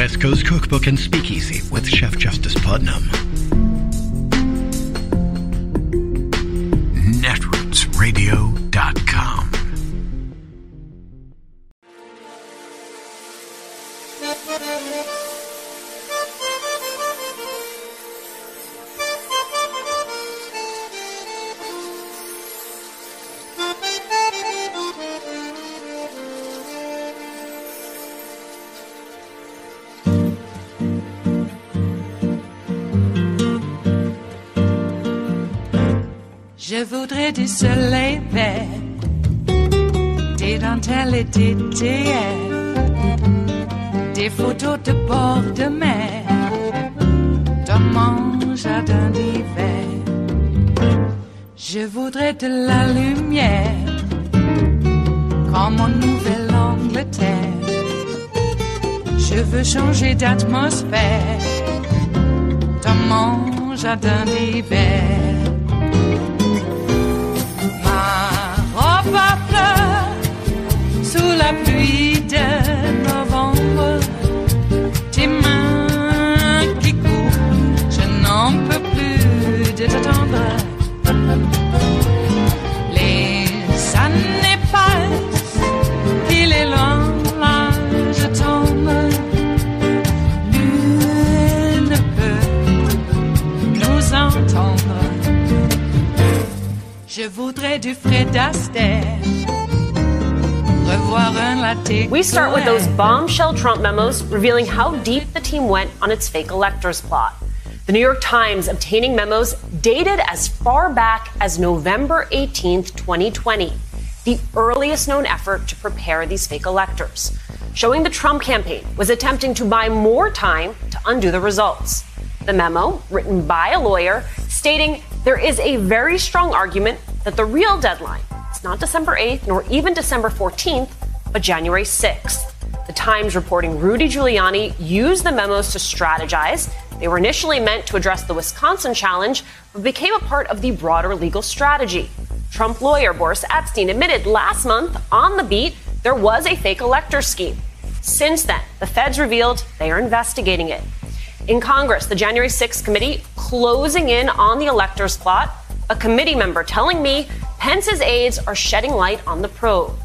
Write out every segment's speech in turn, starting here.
West Coast Cookbook and Speakeasy with Chef Justice Putnam. Netrootsradio.com. Je voudrais du soleil vert, des dentelles et des théières, des photos de bord de mer, dans mon jardin d'hiver. Je voudrais de la lumière, comme en Nouvelle-Angleterre. Je veux changer d'atmosphère, dans mon jardin d'hiver. Ma fleur sous la pluie de novembre, tes mains qui courent, je n'en peux plus de t'attendre. Les années passent, il est loin, là je tombe. Nul ne peut nous entendre. Je voudrais du Fred Astaire. We start with those bombshell Trump memos revealing how deep the team went on its fake electors plot. The New York Times obtaining memos dated as far back as November 18th, 2020, the earliest known effort to prepare these fake electors, showing the Trump campaign was attempting to buy more time to undo the results. The memo, written by a lawyer, stating there is a very strong argument that the real deadline is not December 8th nor even December 14th, but January 6th. The Times reporting Rudy Giuliani used the memos to strategize. They were initially meant to address the Wisconsin challenge, but became a part of the broader legal strategy. Trump lawyer Boris Epstein admitted last month on The Beat there was a fake elector scheme. Since then, the feds revealed they are investigating it. In Congress, the January 6th committee closing in on the electors plot, a committee member telling me Pence's aides are shedding light on the probe.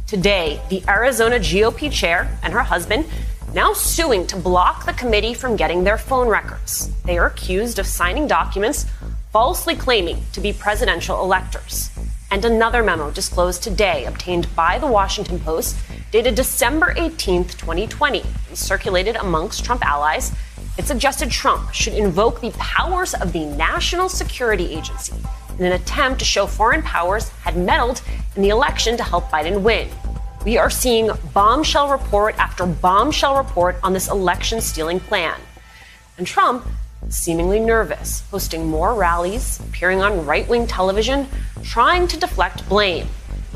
Today, the Arizona GOP chair and her husband now suing to block the committee from getting their phone records. They are accused of signing documents falsely claiming to be presidential electors. And another memo disclosed today, obtained by the Washington Post, dated December 18th, 2020, and circulated amongst Trump allies. It suggested Trump should invoke the powers of the National Security Agency in an attempt to show foreign powers had meddled in the election to help Biden win. We are seeing bombshell report after bombshell report on this election stealing plan. And Trump is seemingly nervous, hosting more rallies, appearing on right-wing television, trying to deflect blame.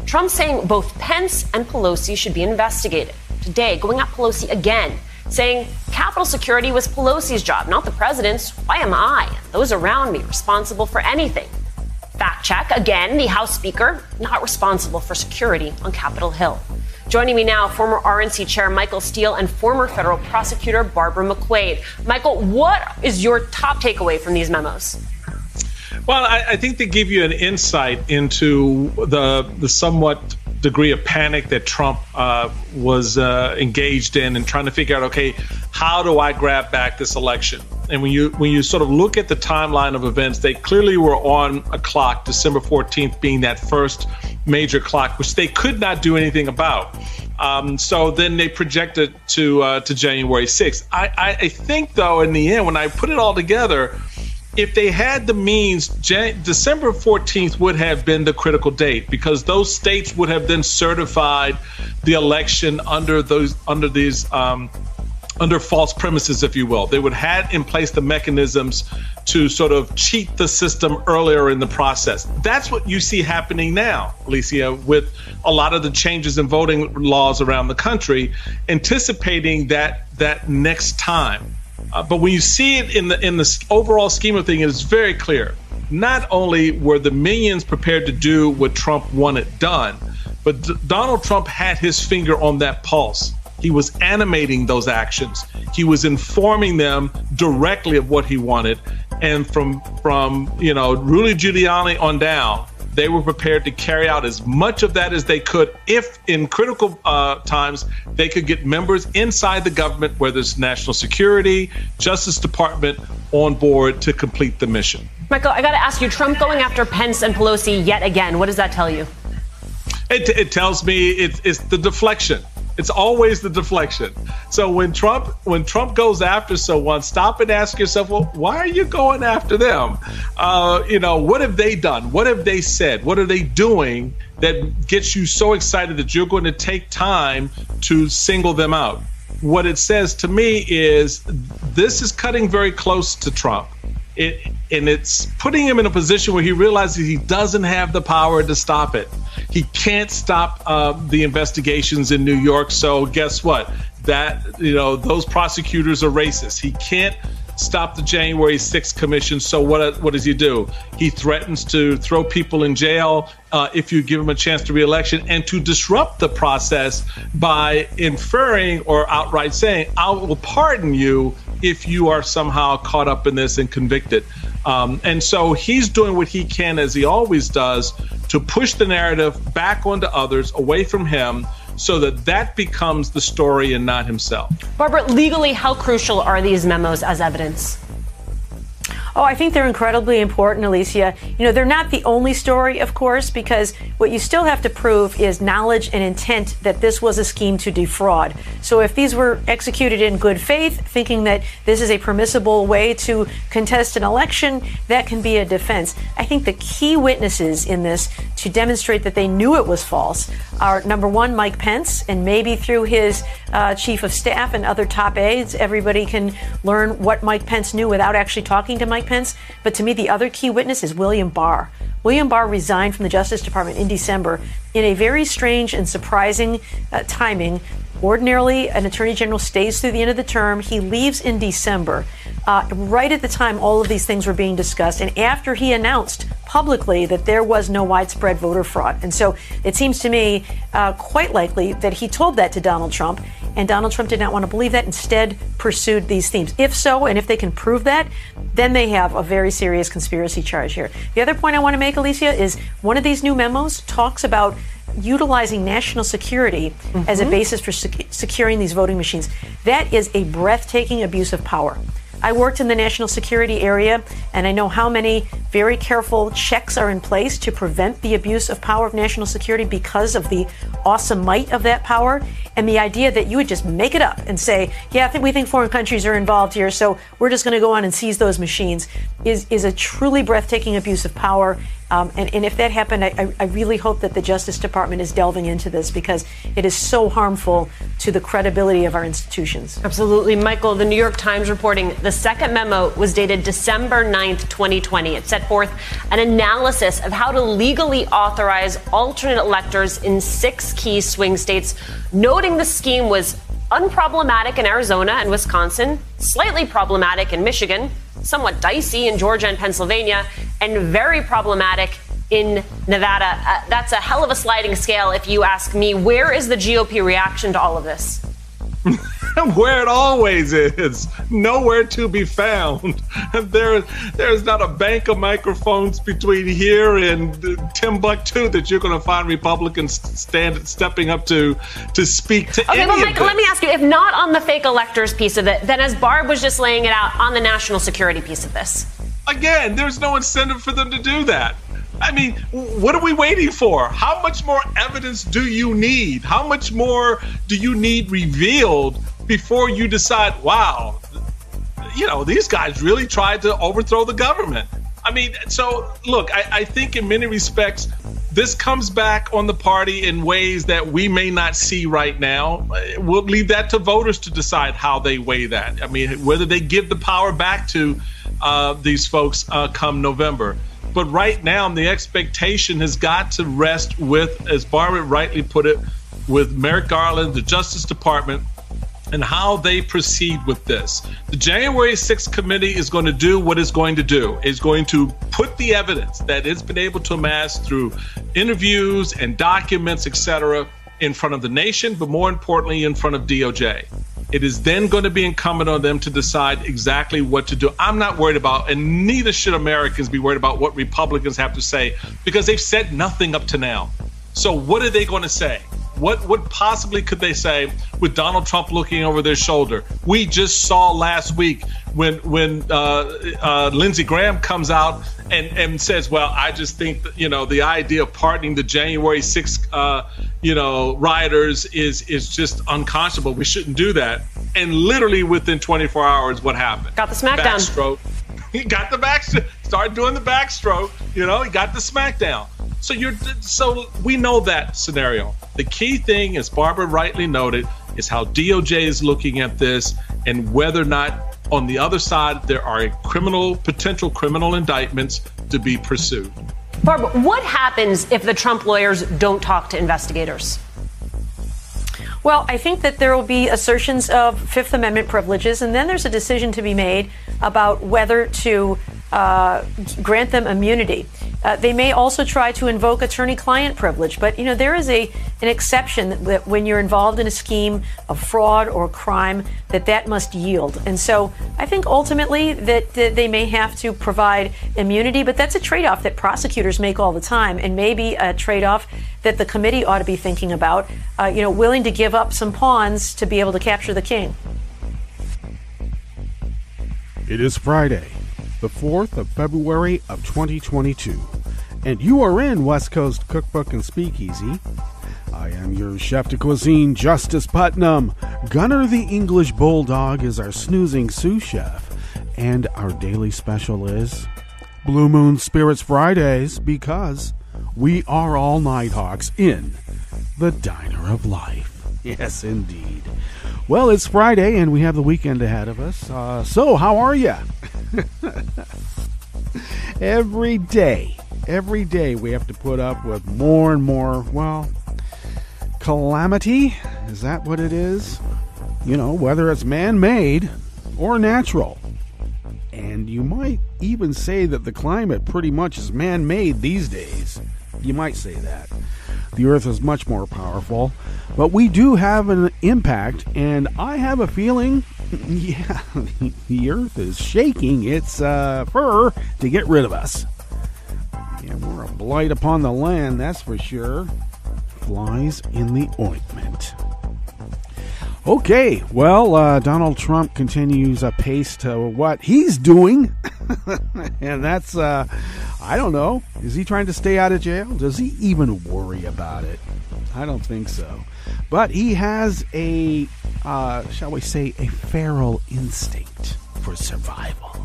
Trump saying both Pence and Pelosi should be investigated. Today, going at Pelosi again, saying Capitol security was Pelosi's job, not the president's. Why am I and those around me responsible for anything? Fact check, again, the House Speaker not responsible for security on Capitol Hill. Joining me now, former RNC Chair Michael Steele and former federal prosecutor Barbara McQuaid. Michael, what is your top takeaway from these memos? Well, I think they give you an insight into the somewhat degree of panic that Trump was engaged in and trying to figure out, okay, how do I grab back this election? And when you sort of look at the timeline of events, they clearly were on a clock, December 14th being that first major clock, which they could not do anything about. So then they projected to January 6th. I think, though, in the end, when I put it all together, if they had the means, December 14th would have been the critical date, because those states would have then certified the election under false premises, if you will. They would have in place the mechanisms to sort of cheat the system earlier in the process. That's what you see happening now, Alicia, with a lot of the changes in voting laws around the country, anticipating that next time. But when you see it in the overall scheme of things, it's very clear. Not only were the minions prepared to do what Trump wanted done, but Donald Trump had his finger on that pulse. He was animating those actions. He was informing them directly of what he wanted. And from Rudy Giuliani on down, they were prepared to carry out as much of that as they could if in critical times they could get members inside the government, whether it's national security, Justice Department, on board to complete the mission. Michael, I got to ask you, Trump going after Pence and Pelosi yet again, what does that tell you? It tells me it's the deflection. It's always the deflection. So when Trump goes after someone, stop and ask yourself, well, why are you going after them? What have they done? What have they said? What are they doing that gets you so excited that you're going to take time to single them out? What it says to me is this is cutting very close to Trump. And it's putting him in a position where he realizes he doesn't have the power to stop it. He can't stop the investigations in New York. So guess what? Those prosecutors are racist. He can't stop the January 6th commission. So what does he do? He threatens to throw people in jail if you give him a chance to re-election, and to disrupt the process by inferring or outright saying, I will pardon you if you are somehow caught up in this and convicted. And so he's doing what he can, as he always does, to push the narrative back onto others, away from him, so that becomes the story and not himself. Barbara, legally, how crucial are these memos as evidence? Oh, I think they're incredibly important, Alicia. They're not the only story, of course, because what you still have to prove is knowledge and intent that this was a scheme to defraud. So if these were executed in good faith, thinking that this is a permissible way to contest an election, that can be a defense. I think the key witnesses in this to demonstrate that they knew it was false are, number one, Mike Pence, and maybe through his chief of staff and other top aides, everybody can learn what Mike Pence knew without actually talking to Mike Pence. But to me, the other key witness is William Barr. William Barr resigned from the Justice Department in December in a very strange and surprising timing. Ordinarily, an attorney general stays through the end of the term. He leaves in December, right at the time all of these things were being discussed, and after he announced publicly that there was no widespread voter fraud. And so it seems to me quite likely that he told that to Donald Trump, and Donald Trump did not want to believe that, instead pursued these themes. If so, and if they can prove that, then they have a very serious conspiracy charge here. The other point I want to make, Alicia, is one of these new memos talks about utilizing national security as a basis for securing these voting machines. That is a breathtaking abuse of power. I worked in the national security area, and I know how many very careful checks are in place to prevent the abuse of power of national security because of the awesome might of that power. And the idea that you would just make it up and say, yeah, we think foreign countries are involved here, so we're just going to go on and seize those machines is a truly breathtaking abuse of power. And if that happened, I really hope that the Justice Department is delving into this, because it is so harmful to the credibility of our institutions. Absolutely. Michael, the New York Times reporting the second memo was dated December 9th, 2020. It set forth an analysis of how to legally authorize alternate electors in 6 key swing states, noting the scheme was unproblematic in Arizona and Wisconsin, slightly problematic in Michigan, somewhat dicey in Georgia and Pennsylvania, and very problematic in Nevada. That's a hell of a sliding scale, if you ask me. Where is the GOP reaction to all of this? Where it always is, nowhere to be found. There's not a bank of microphones between here and Timbuktu that you're going to find Republicans stepping up to speak to. Okay, well, Michael, let me ask you, if not on the fake electors piece of it, then as Barb was just laying it out, on the national security piece of this. Again, there's no incentive for them to do that. I mean, what are we waiting for? How much more evidence do you need? How much more do you need revealed before you decide, wow, these guys really tried to overthrow the government? I mean, so look, I think in many respects, this comes back on the party in ways that we may not see right now. We'll leave that to voters to decide how they weigh that. I mean, whether they give the power back to these folks come November. But right now, the expectation has got to rest with, as Barbara rightly put it, with Merrick Garland, the Justice Department, and how they proceed with this. The January 6th committee is going to do what it's going to do. It's going to put the evidence that it's been able to amass through interviews and documents, et cetera, in front of the nation, but more importantly, in front of DOJ. It is then going to be incumbent on them to decide exactly what to do. I'm not worried about, and neither should Americans be worried about what Republicans have to say, because they've said nothing up to now. So what are they going to say? What possibly could they say with Donald Trump looking over their shoulder? We just saw last week when Lindsey Graham comes out and says, well, I just think that, the idea of pardoning the January 6th, rioters is just unconscionable. We shouldn't do that. And literally within 24 hours, what happened? Got the smackdown. Backstroke. He got the backstroke. Started doing the backstroke. He got the smackdown. So we know that scenario. The key thing, as Barbara rightly noted, is how DOJ is looking at this and whether or not on the other side there are potential criminal indictments to be pursued. Barbara, what happens if the Trump lawyers don't talk to investigators? Well, I think that there will be assertions of Fifth Amendment privileges, and then there's a decision to be made about whether to grant them immunity. They may also try to invoke attorney-client privilege, but there is an exception that when you're involved in a scheme of fraud or crime, that must yield. And so I think ultimately that they may have to provide immunity, but that's a trade-off that prosecutors make all the time, and maybe a trade-off that the committee ought to be thinking about. Willing to give up some pawns to be able to capture the king. It is Friday, the 4th of February of 2022, and you are in West Coast Cookbook and Speakeasy. I am your chef de cuisine, Justice Putnam. Gunner the English Bulldog is our snoozing sous chef, and our daily special is Blue Moon Spirits Fridays, because we are all Nighthawks in the Diner of Life. Yes, indeed. Well, it's Friday, and we have the weekend ahead of us. So, how are you? Every day we have to put up with more and more, calamity. Is that what it is? Whether it's man-made or natural. And you might even say that the climate pretty much is man-made these days. You might say that. The Earth is much more powerful, but we do have an impact, and I have a feeling, the Earth is shaking its fur to get rid of us. Yeah, we're a blight upon the land, that's for sure. Flies in the ointment. Okay, well, Donald Trump continues apace to what he's doing, and that's, I don't know, is he trying to stay out of jail? Does he even worry about it? I don't think so. But he has a, shall we say, a feral instinct for survival.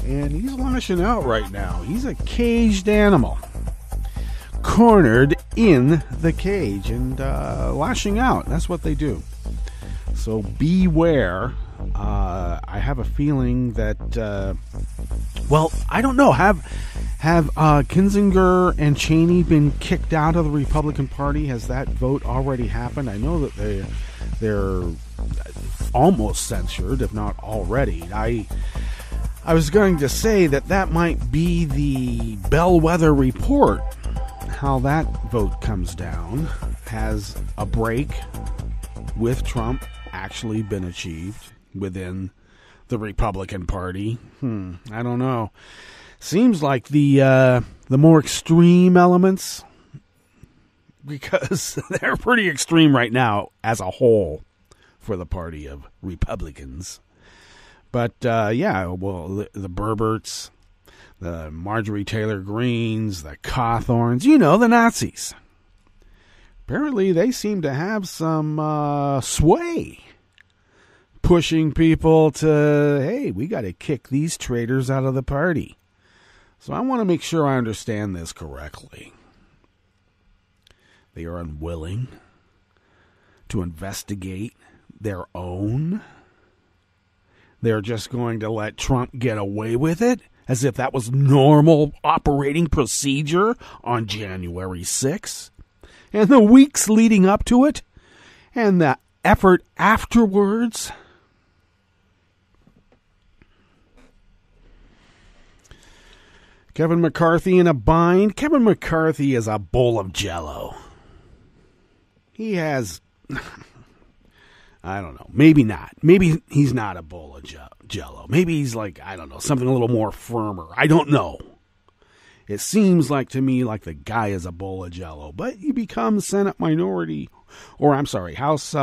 And he's lashing out right now. He's a caged animal, cornered in the cage, and lashing out. That's what they do. So beware. I have a feeling that, I don't know. Have Kinzinger and Cheney been kicked out of the Republican Party? Has that vote already happened? I know that they're almost censured, if not already. I was going to say that might be the bellwether report. How that vote comes down. Has a break with Trump actually been achieved within the Republican Party? I don't know. Seems like the more extreme elements, because they're pretty extreme right now as a whole for the party of Republicans. But the Berberts, the Marjorie Taylor Greens, the Cawthorns, the Nazis. Apparently, they seem to have some sway, pushing people to, hey, we got to kick these traitors out of the party. So I want to make sure I understand this correctly. They are unwilling to investigate their own. They're just going to let Trump get away with it, as if that was normal operating procedure on January 6th. And the weeks leading up to it, and the effort afterwards. Kevin McCarthy in a bind. Kevin McCarthy is a bowl of Jell-O. he has, I don't know, maybe not. Maybe he's not a bowl of jello. Maybe he's like, I don't know, something a little more firmer. I don't know. It seems like to me like the guy is a bowl of jello, but he becomes Senate minority, or I'm sorry, House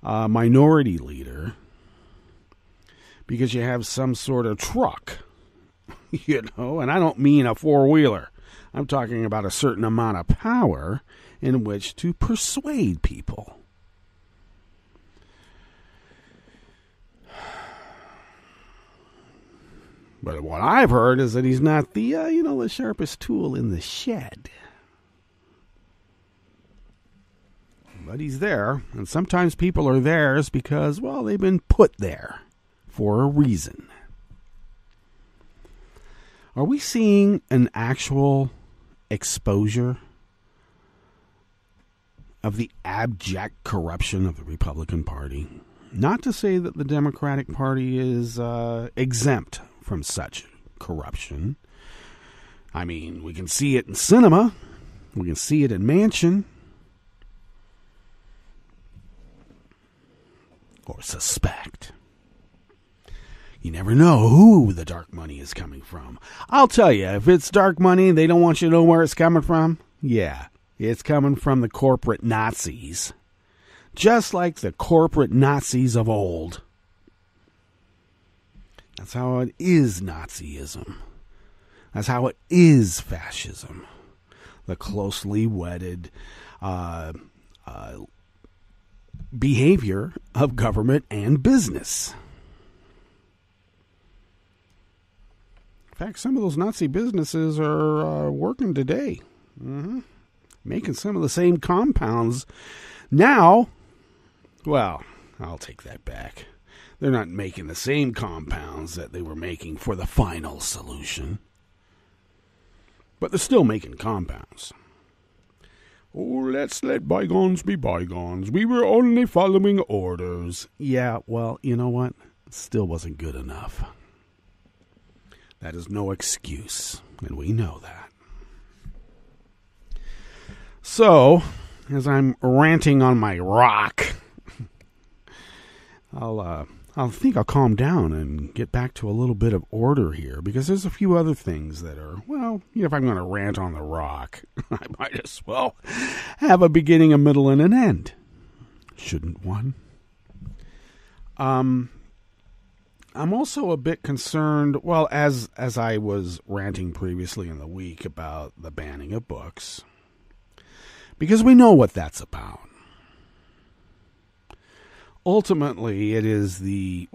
minority leader, because you have some sort of truck, you know, and I don't mean a four-wheeler. I'm talking about a certain amount of power in which to persuade people. But what I've heard is that he's not the, the sharpest tool in the shed. But he's there, and sometimes people are theirs because, well, they've been put there for a reason. Are we seeing an actual exposure of the abject corruption of the Republican Party? Not to say that the Democratic Party is exempt from such corruption. I mean, we can see it in cinema. We can see it in Manchin. Or suspect. You never know who the dark money is coming from. I'll tell you, if it's dark money, they don't want you to know where it's coming from. Yeah, it's coming from the corporate Nazis. Just like the corporate Nazis of old. That's how it is Nazism. That's how it is fascism. The closely wedded behavior of government and business. In fact, some of those Nazi businesses are working today. Making some of the same compounds. Now, well, I'll take that back. They're not making the same compounds that they were making for the final solution. But they're still making compounds. Oh, let's let bygones be bygones. We were only following orders. Yeah, well, you know what? It still wasn't good enough. That is no excuse, and we know that. So, as I'm ranting on my rock, I think I'll calm down and get back to a little bit of order here, because there's a few other things that are, well, if I'm going to rant on the rock, I might as well have a beginning, a middle, and an end. Shouldn't one? I'm also a bit concerned, well, as I was ranting previously in the week about the banning of books, because we know what that's about. Ultimately, it is I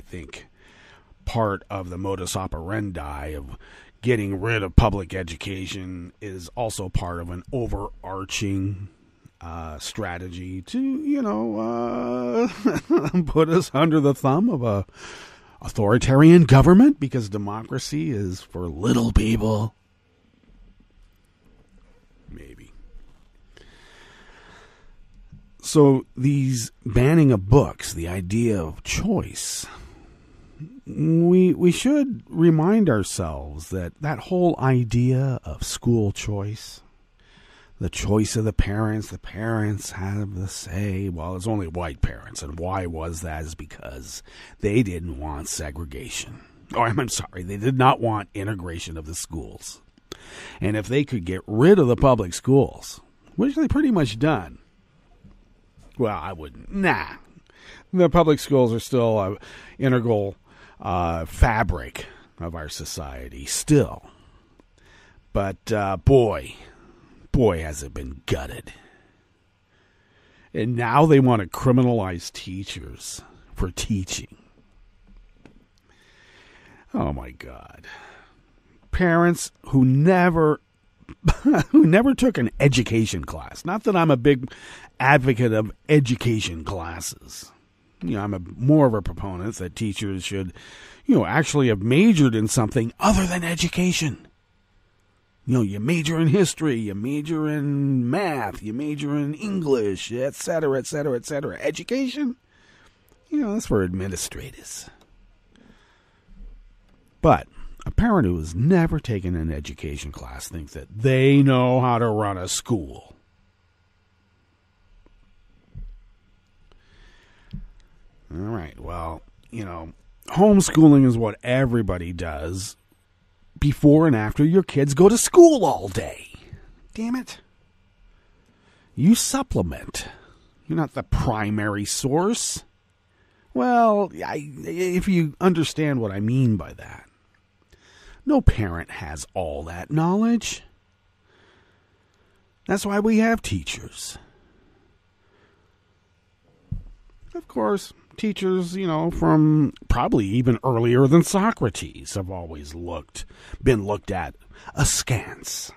think part of the modus operandi of getting rid of public education is also part of an overarching strategy to, put us under the thumb of a authoritarian government, because democracy is for little people. Maybe. So these banning of books, the idea of choice, we should remind ourselves that whole idea of school choice, the choice of the parents have the say. Well, it's only white parents, and why was that? Is because they didn't want segregation. I'm sorry, they did not want integration of the schools. And if they could get rid of the public schools, which they pretty much done, well, I wouldn't. Nah. The public schools are still an integral fabric of our society, still. But, boy, has it been gutted. And now they want to criminalize teachers for teaching. Oh, my God. Parents who never took an education class. Not that I'm a big advocate of education classes. I'm more of a proponent that teachers should, actually have majored in something other than education. You major in history, you major in math, you major in English, et cetera, et cetera, et cetera. Education, that's for administrators. But a parent who has never taken an education class thinks that they know how to run a school. All right. Well, homeschooling is what everybody does before and after your kids go to school all day. Damn it. You supplement. You're not the primary source. Well, if you understand what I mean by that. No parent has all that knowledge. That's why we have teachers. Of course, teachers, from probably even earlier than Socrates have always been looked at askance,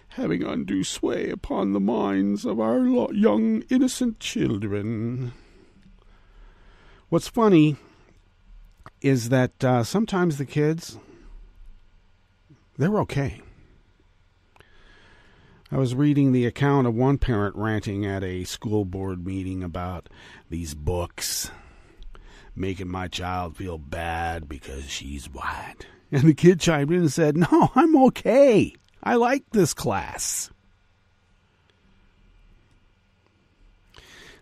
having undue sway upon the minds of our young, innocent children. What's funny is that sometimes the kids, they're okay. I was reading the account of one parent ranting at a school board meeting about these books, making my child feel bad because she's white. And the kid chimed in and said, "No, I'm okay. I like this class."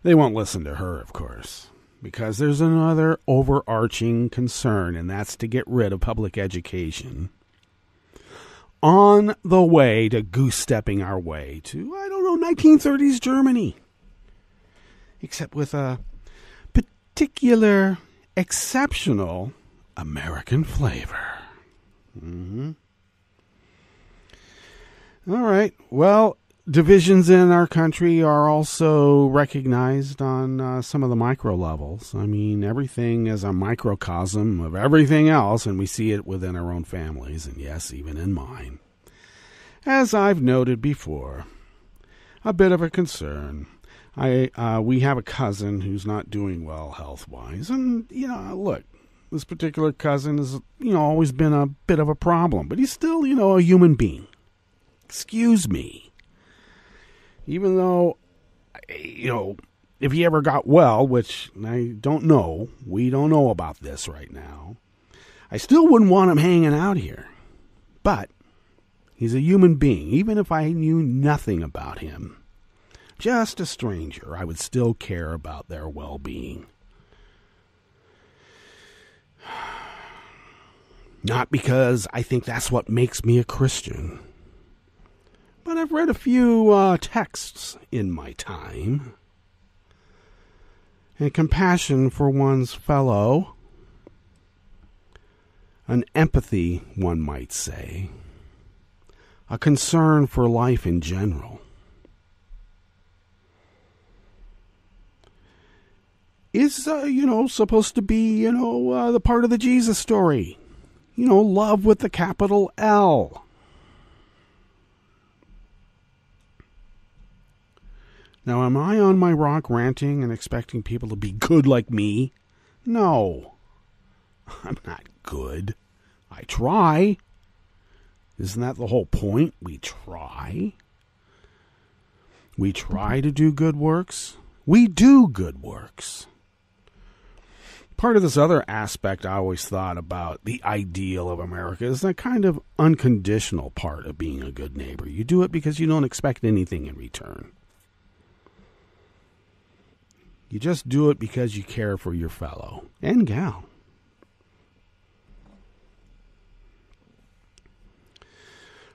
They won't listen to her, of course, because there's another overarching concern, and that's to get rid of public education on the way to goose-stepping our way to, 1930s Germany. Except with a particular, exceptional American flavor. Mm-hmm. All right. Well, divisions in our country are also recognized on some of the micro levels. I mean, everything is a microcosm of everything else, and we see it within our own families, and yes, even in mine. As I've noted before, a bit of a concern. We have a cousin who's not doing well health-wise, and, look, this particular cousin has, always been a bit of a problem, but he's still, a human being. Excuse me. Even though, if he ever got well, which I don't know, we don't know about this right now, I still wouldn't want him hanging out here. But he's a human being. Even if I knew nothing about him, just a stranger, I would still care about their well-being. Not because I think that's what makes me a Christian. But I've read a few texts in my time. And compassion for one's fellow. An empathy, one might say. A concern for life in general. Is, supposed to be, the part of the Jesus story. Love with the capital L. Now, am I on my rock ranting and expecting people to be good like me? No. I'm not good. I try. Isn't that the whole point? We try. We try to do good works. We do good works. Part of this other aspect I always thought about the ideal of America is that kind of unconditional part of being a good neighbor. You do it because you don't expect anything in return. You just do it because you care for your fellow and gal.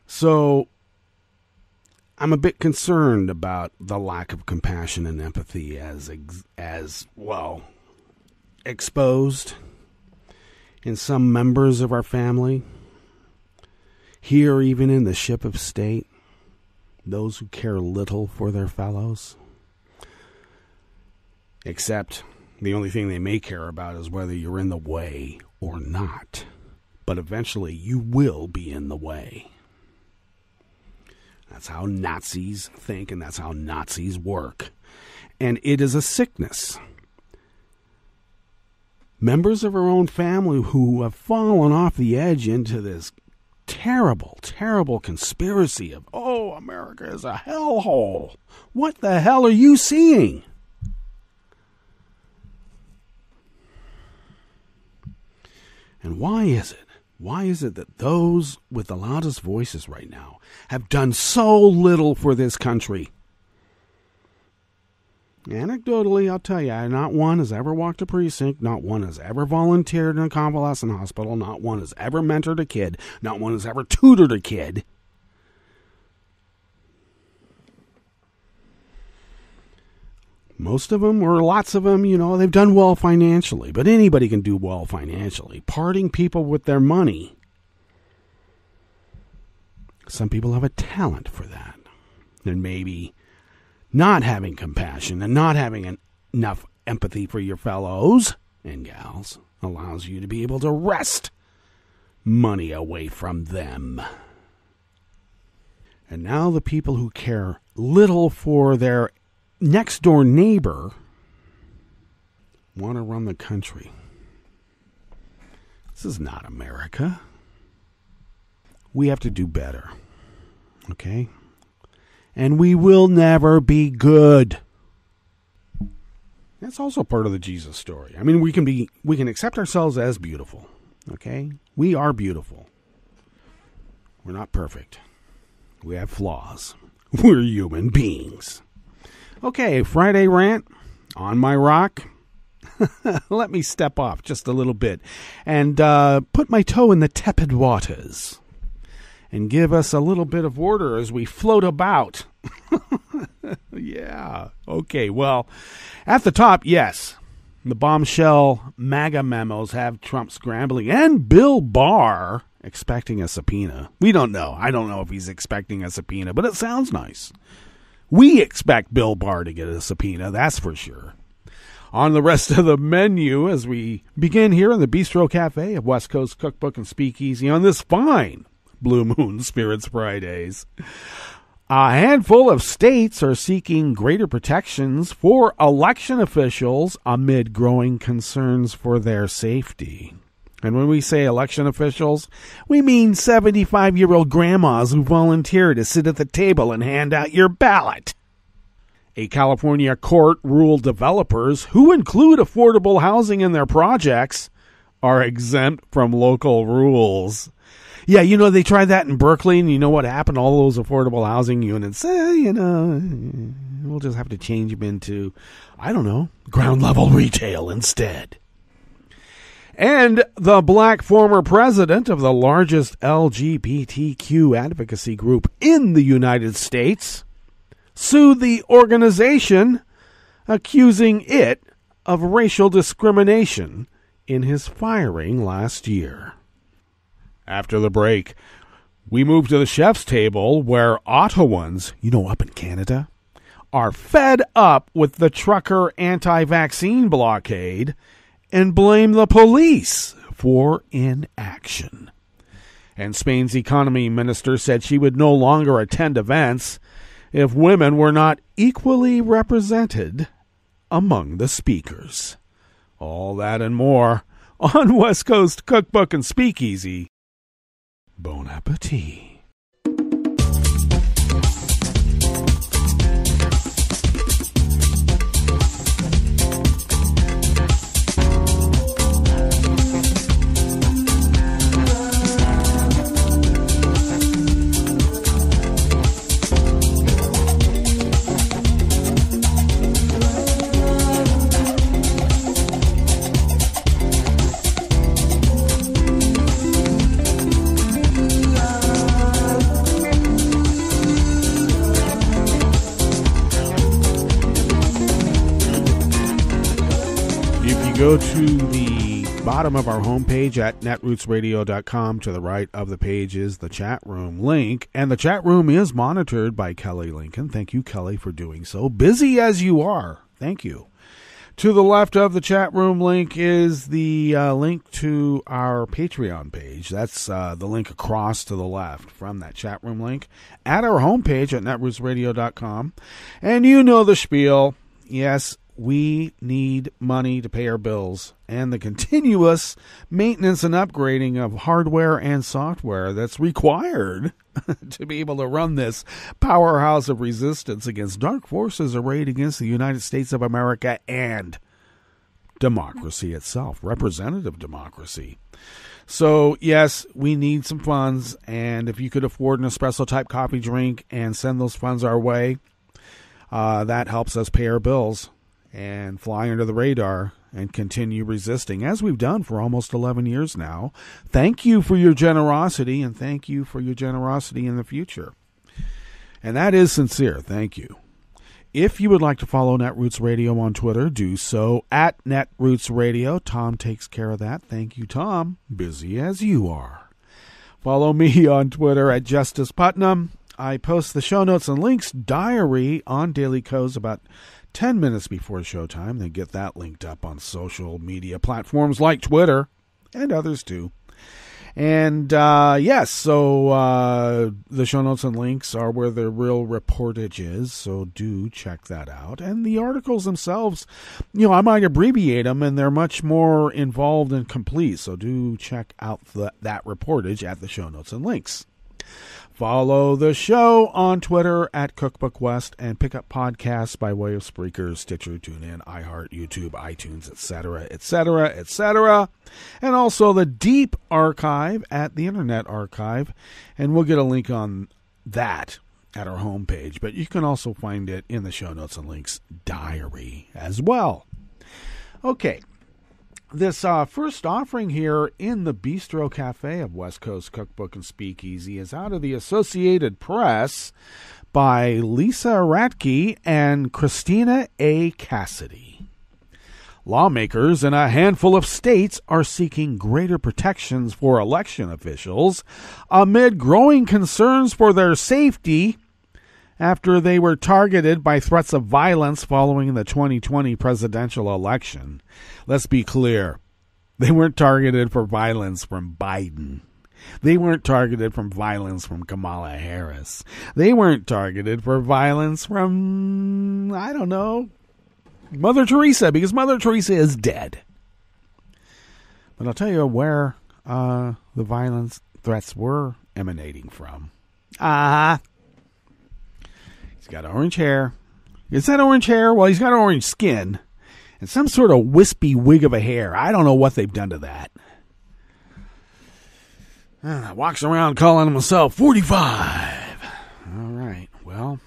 So, I'm a bit concerned about the lack of compassion and empathy as exposed in some members of our family. Here, even in the ship of state, those who care little for their fellows. Except the only thing they may care about is whether you're in the way or not. But eventually you will be in the way. That's how Nazis think, and that's how Nazis work. And it is a sickness. Members of our own family who have fallen off the edge into this terrible, terrible conspiracy of, America is a hellhole. What the hell are you seeing? And why is it? Why is it that those with the loudest voices right now have done so little for this country? Anecdotally, I'll tell you, not one has ever walked a precinct, not one has ever volunteered in a convalescent hospital, not one has ever mentored a kid, not one has ever tutored a kid. Most of them, or lots of them, they've done well financially, but anybody can do well financially. Parting people with their money. Some people have a talent for that. And maybe not having compassion and not having enough empathy for your fellows and gals allows you to be able to wrest money away from them. And now the people who care little for their next door neighbor want to run the country. This is not America. We have to do better. Okay? And we will never be good. That's also part of the Jesus story. I mean, we can accept ourselves as beautiful. Okay? We are beautiful. We're not perfect. We have flaws. We're human beings. Okay, Friday rant on my rock. Let me step off just a little bit and put my toe in the tepid waters and give us a little bit of order as we float about. Yeah. Okay, well, at the top, yes, the bombshell MAGA memos have Trump scrambling and Bill Barr expecting a subpoena. We don't know. I don't know if he's expecting a subpoena, but it sounds nice. We expect Bill Barr to get a subpoena, that's for sure. On the rest of the menu, as we begin here in the Bistro Cafe of West Coast Cookbook and Speakeasy on this fine Blue Moon Spirits Fridays, a handful of states are seeking greater protections for election officials amid growing concerns for their safety. And when we say election officials, we mean 75-year-old grandmas who volunteer to sit at the table and hand out your ballot. A California court ruled developers who include affordable housing in their projects are exempt from local rules. Yeah, they tried that in Berkeley, and you know what happened? All those affordable housing units, we'll just have to change them into, ground-level retail instead. And the black former president of the largest LGBTQ advocacy group in the United States sued the organization, accusing it of racial discrimination in his firing last year. After the break, we move to the chef's table where Ottawans, up in Canada, are fed up with the trucker anti-vaccine blockade and blame the police for inaction. And Spain's economy minister said she would no longer attend events if women were not equally represented among the speakers. All that and more on West Coast Cookbook and Speakeasy. Bon appetit. Go to the bottom of our homepage at netrootsradio.com. To the right of the page is the chat room link, and the chat room is monitored by Kelly Lincoln. Thank you, Kelly, for doing so. Busy as you are. Thank you. To the left of the chat room link is the link to our Patreon page. That's the link across to the left from that chat room link at our homepage at netrootsradio.com. And you know the spiel. Yes, we need money to pay our bills and the continuous maintenance and upgrading of hardware and software that's required to be able to run this powerhouse of resistance against dark forces arrayed against the United States of America and democracy itself, representative democracy. So, yes, we need some funds, and if you could afford an espresso-type coffee drink and send those funds our way, that helps us pay our bills. and fly under the radar and continue resisting, as we've done for almost 11 years now. Thank you for your generosity, and thank you for your generosity in the future. And that is sincere. Thank you. If you would like to follow Netroots Radio on Twitter, do so at Netroots Radio. Tom takes care of that. Thank you, Tom. Busy as you are. Follow me on Twitter at Justice Putnam. I post the show notes and links diary on Daily Kos about 10 minutes before showtime. They get that linked up on social media platforms like Twitter and others too. And the show notes and links are where the real reportage is, so do check that out. And the articles themselves, I might abbreviate them, and they're much more involved and complete, so do check out that reportage at the show notes and links. Follow the show on Twitter at Cookbook West, and pick up podcasts by way of Spreaker, Stitcher, TuneIn, iHeart, YouTube, iTunes, etc., etc., etc. And also the Deep Archive at the Internet Archive, and we'll get a link on that at our homepage, but you can also find it in the show notes and links diary as well. Okay. This first offering here in the Bistro Cafe of West Coast Cookbook and Speakeasy is out of the Associated Press by Lisa Ratke and Christina A. Cassidy. Lawmakers in a handful of states are seeking greater protections for election officials amid growing concerns for their safety after they were targeted by threats of violence following the 2020 presidential election. Let's be clear. They weren't targeted for violence from Biden. They weren't targeted from violence from Kamala Harris. They weren't targeted for violence from, Mother Teresa, because Mother Teresa is dead. But I'll tell you where the violence threats were emanating from. He's got orange hair. Is that orange hair? Well, he's got orange skin and some sort of wispy wig of a hair. I don't know what they've done to that. Walks around calling himself 45. All right. Well,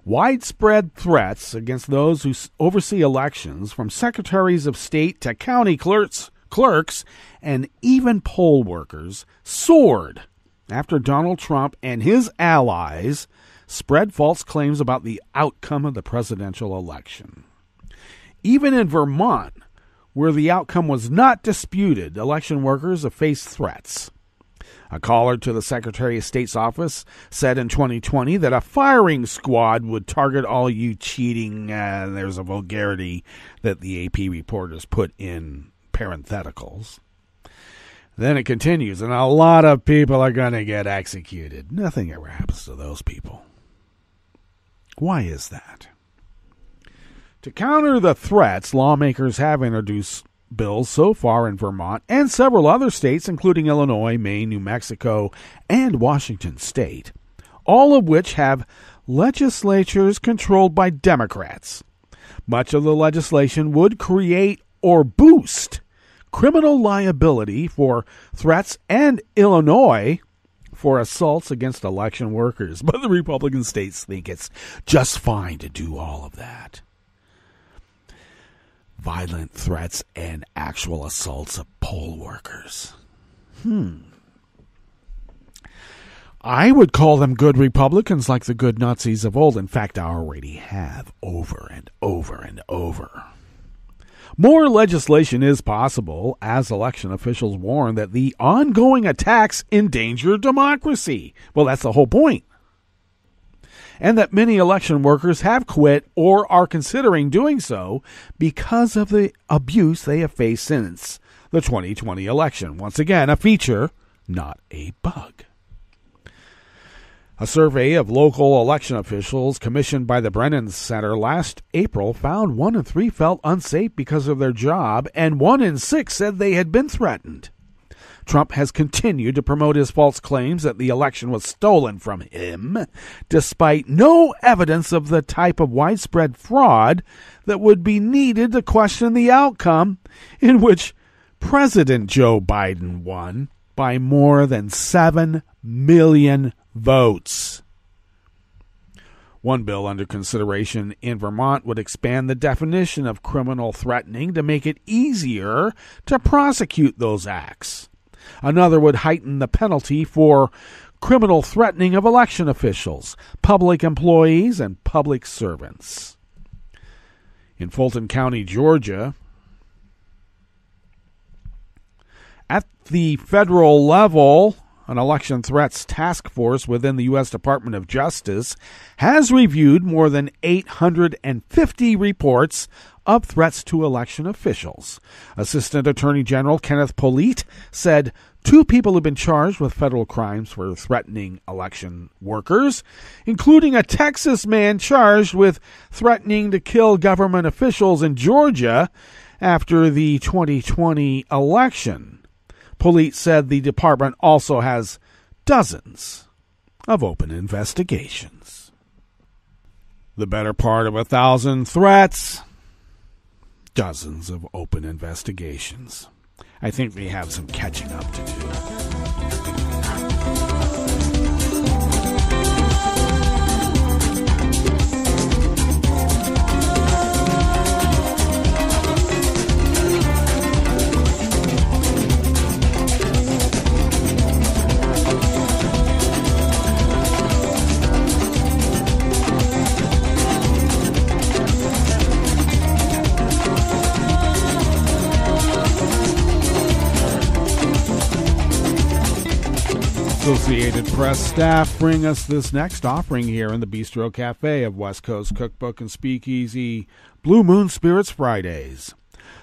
widespread threats against those who oversee elections, from secretaries of state to county clerks, and even poll workers, soared after Donald Trump and his allies spread false claims about the outcome of the presidential election. Even in Vermont, where the outcome was not disputed, election workers have faced threats. A caller to the Secretary of State's office said in 2020 that a firing squad would target all you cheating. There's a vulgarity that the AP reporters put in parentheticals. Then it continues, and a lot of people are going to get executed. Nothing ever happens to those people. Why is that? To counter the threats, lawmakers have introduced bills so far in Vermont and several other states, including Illinois, Maine, New Mexico, and Washington State, all of which have legislatures controlled by Democrats. Much of the legislation would create or boost criminal liability for threats, and Illinois for assaults against election workers. But the Republican states think it's just fine to do all of that. Violent threats and actual assaults of poll workers. I would call them good Republicans like the good Nazis of old. In fact, I already have over and over and over. More legislation is possible, as election officials warn that the ongoing attacks endanger democracy. Well, that's the whole point. And that many election workers have quit or are considering doing so because of the abuse they have faced since the 2020 election. Once again, a feature, not a bug. A survey of local election officials commissioned by the Brennan Center last April found 1 in 3 felt unsafe because of their job, and 1 in 6 said they had been threatened. Trump has continued to promote his false claims that the election was stolen from him, despite no evidence of the type of widespread fraud that would be needed to question the outcome, in which President Joe Biden won by more than 7 million votes. One bill under consideration in Vermont would expand the definition of criminal threatening to make it easier to prosecute those acts. Another would heighten the penalty for criminal threatening of election officials, public employees, and public servants. In Fulton County, Georgia, at the federal level, an election threats task force within the U.S. Department of Justice has reviewed more than 850 reports of threats to election officials. Assistant Attorney General Kenneth Polite said 2 people have been charged with federal crimes for threatening election workers, including a Texas man charged with threatening to kill government officials in Georgia after the 2020 election. Polite said the department also has dozens of open investigations. The better part of 1,000 threats, dozens of open investigations. I think we have some catching up to do. Associated Press staff bring us this next offering here in the Bistro Cafe of West Coast Cookbook and Speakeasy Blue Moon Spirits Fridays.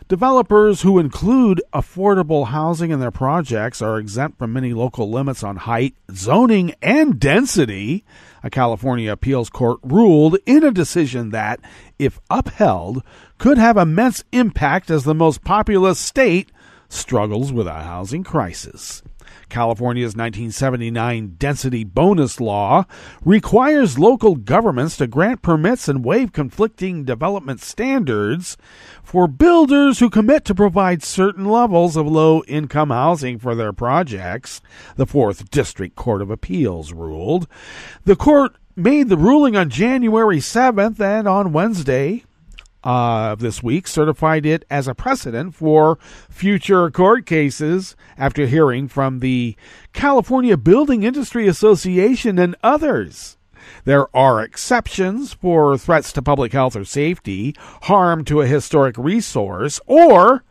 Developers who include affordable housing in their projects are exempt from many local limits on height, zoning, and density. A California appeals court ruled in a decision that, if upheld, could have immense impact as the most populous state struggles with a housing crisis. California's 1979 density bonus law requires local governments to grant permits and waive conflicting development standards for builders who commit to provide certain levels of low-income housing for their projects, the 4th District Court of Appeals ruled. The court made the ruling on January 7th, and on Wednesday of this week certified it as a precedent for future court cases after hearing from the California Building Industry Association and others. There are exceptions for threats to public health or safety, harm to a historic resource, or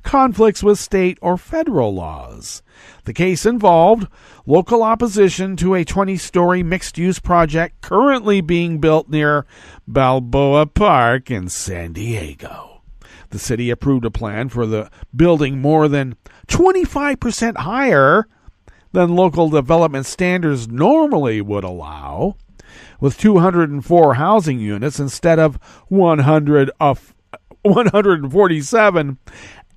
conflicts with state or federal laws. The case involved local opposition to a 20-story mixed-use project currently being built near Balboa Park in San Diego. The city approved a plan for the building more than 25% higher than local development standards normally would allow, with 204 housing units instead of 147,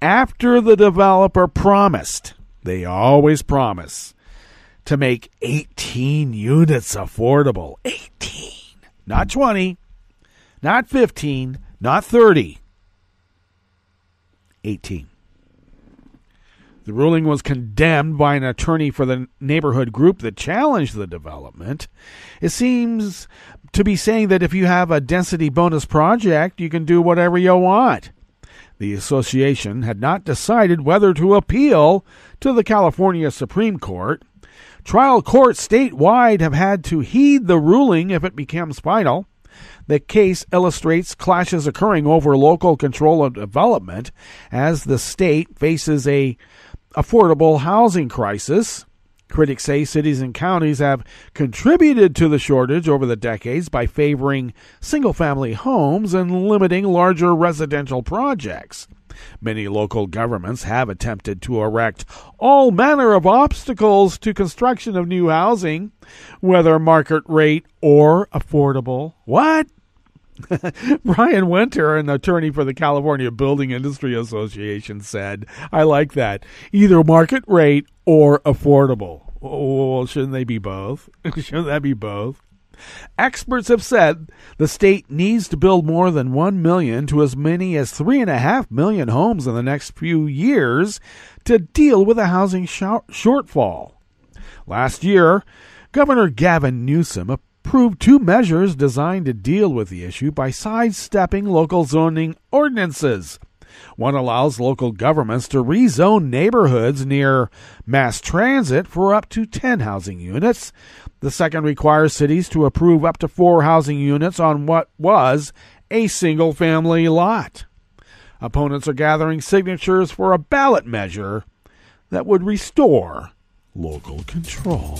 after the developer promised, they always promise, to make 18 units affordable. 18. Not 20, not 15, not 30. 18. The ruling was condemned by an attorney for the neighborhood group that challenged the development. It seems to be saying that if you have a density bonus project, you can do whatever you want. The association had not decided whether to appeal to the California Supreme Court. Trial courts statewide have had to heed the ruling if it becomes final. The case illustrates clashes occurring over local control of development as the state faces a affordable housing crisis. Critics say cities and counties have contributed to the shortage over the decades by favoring single-family homes and limiting larger residential projects. Many local governments have attempted to erect all manner of obstacles to construction of new housing, whether market rate or affordable. What? Brian Winter, an attorney for the California Building Industry Association, said, I like that. Either market rate or affordable. Well, shouldn't they be both? Shouldn't that be both? Experts have said the state needs to build more than 1 million to as many as 3.5 million homes in the next few years to deal with a housing shortfall. Last year, Governor Gavin Newsom approved 2 measures designed to deal with the issue by sidestepping local zoning ordinances. One allows local governments to rezone neighborhoods near mass transit for up to 10 housing units. The second requires cities to approve up to 4 housing units on what was a single-family lot. Opponents are gathering signatures for a ballot measure that would restore local control.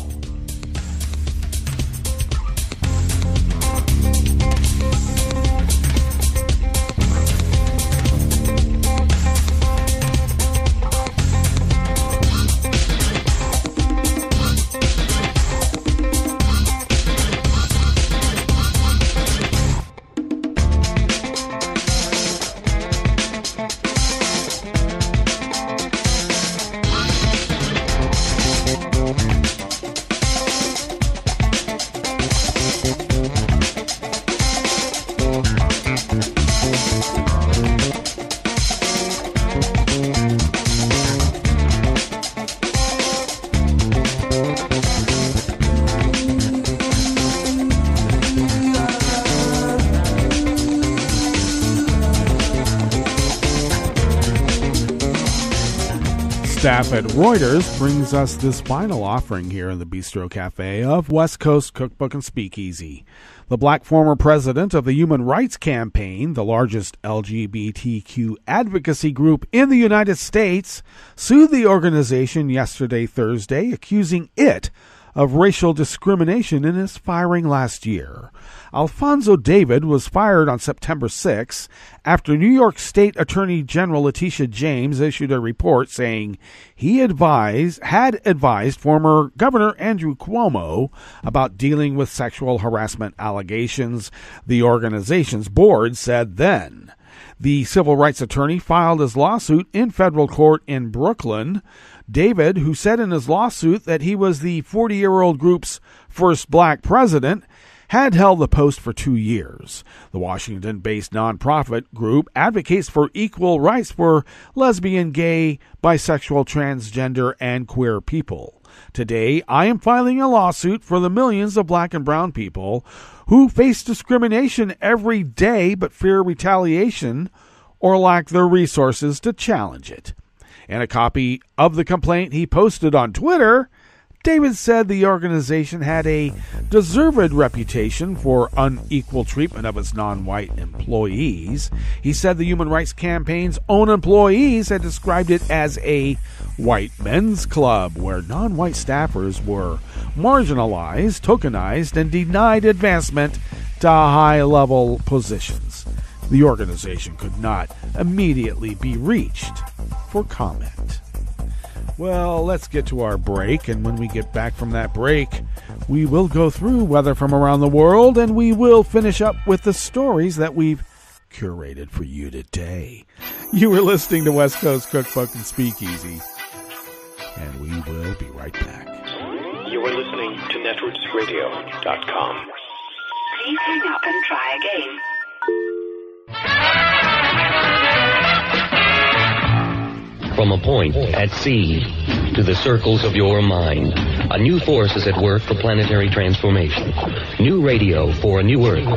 Staff at Reuters brings us this final offering here in the Bistro Cafe of West Coast Cookbook and Speakeasy. The black former president of the Human Rights Campaign, the largest LGBTQ advocacy group in the United States, sued the organization yesterday, Thursday, accusing it of racial discrimination in his firing last year. Alfonso David was fired on September 6 after New York State Attorney General Letitia James issued a report saying he had advised former Governor Andrew Cuomo about dealing with sexual harassment allegations, the organization's board said then. The civil rights attorney filed his lawsuit in federal court in Brooklyn. David, who said in his lawsuit that he was the 40-year-old group's first black president, had held the post for 2 years. The Washington-based nonprofit group advocates for equal rights for lesbian, gay, bisexual, transgender, and queer people. Today, I am filing a lawsuit for the millions of black and brown people who face discrimination every day but fear retaliation or lack the resources to challenge it. In a copy of the complaint he posted on Twitter, David said the organization had a deserved reputation for unequal treatment of its non-white employees. He said the Human Rights Campaign's own employees had described it as a white men's club where non-white staffers were marginalized, tokenized, and denied advancement to high-level positions. The organization could not immediately be reached for comment. Well, let's get to our break, and when we get back from that break, we will go through weather from around the world, and we will finish up with the stories that we've curated for you today. You are listening to West Coast Cookbook and Speakeasy, and we will be right back. You are listening to netrootsradio.com. Please hang up and try again. From a point at sea to the circles of your mind, a new force is at work for planetary transformation. New radio for a new Earth.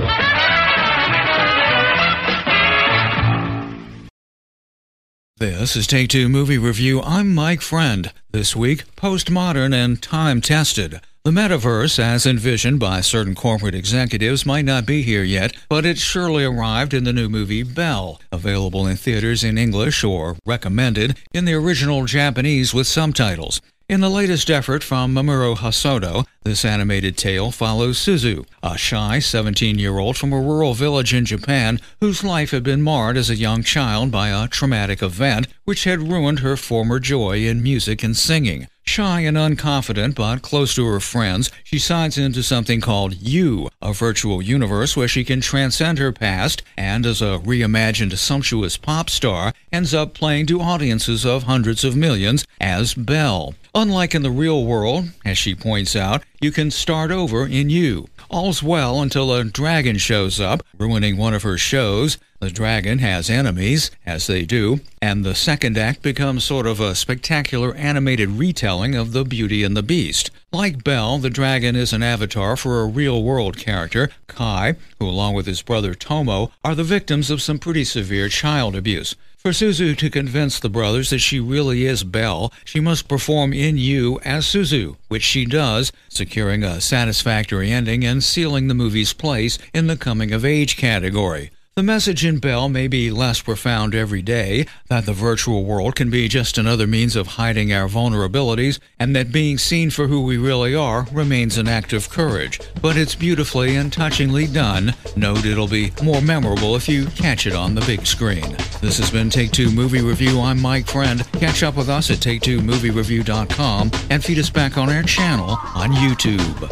This is Take Two Movie Review. I'm Mike Friend. This week, postmodern and time-tested. The metaverse, as envisioned by certain corporate executives, might not be here yet, but it surely arrived in the new movie Belle, available in theaters in English or recommended in the original Japanese with subtitles. In the latest effort from Mamoru Hosoda, this animated tale follows Suzu, a shy 17-year-old from a rural village in Japan whose life had been marred as a young child by a traumatic event which had ruined her former joy in music and singing. Shy and unconfident, but close to her friends, she signs into something called You, a virtual universe where she can transcend her past and, as a reimagined sumptuous pop star, ends up playing to audiences of hundreds of millions as Belle. Unlike in the real world, as she points out, you can start over in You. All's well until a dragon shows up, ruining one of her shows. The dragon has enemies, as they do, and the second act becomes sort of a spectacular animated retelling of the Beauty and the Beast. Like Belle, the dragon is an avatar for a real-world character, Kai, who along with his brother Tomo are the victims of some pretty severe child abuse. For Suzu to convince the brothers that she really is Belle, she must perform in You as Suzu, which she does, securing a satisfactory ending and sealing the movie's place in the coming-of-age category. The message in Belle may be less profound every day, that the virtual world can be just another means of hiding our vulnerabilities, and that being seen for who we really are remains an act of courage. But it's beautifully and touchingly done. Note it'll be more memorable if you catch it on the big screen. This has been Take Two Movie Review. I'm Mike Friend. Catch up with us at take2moviereview.com and feed us back on our channel on YouTube.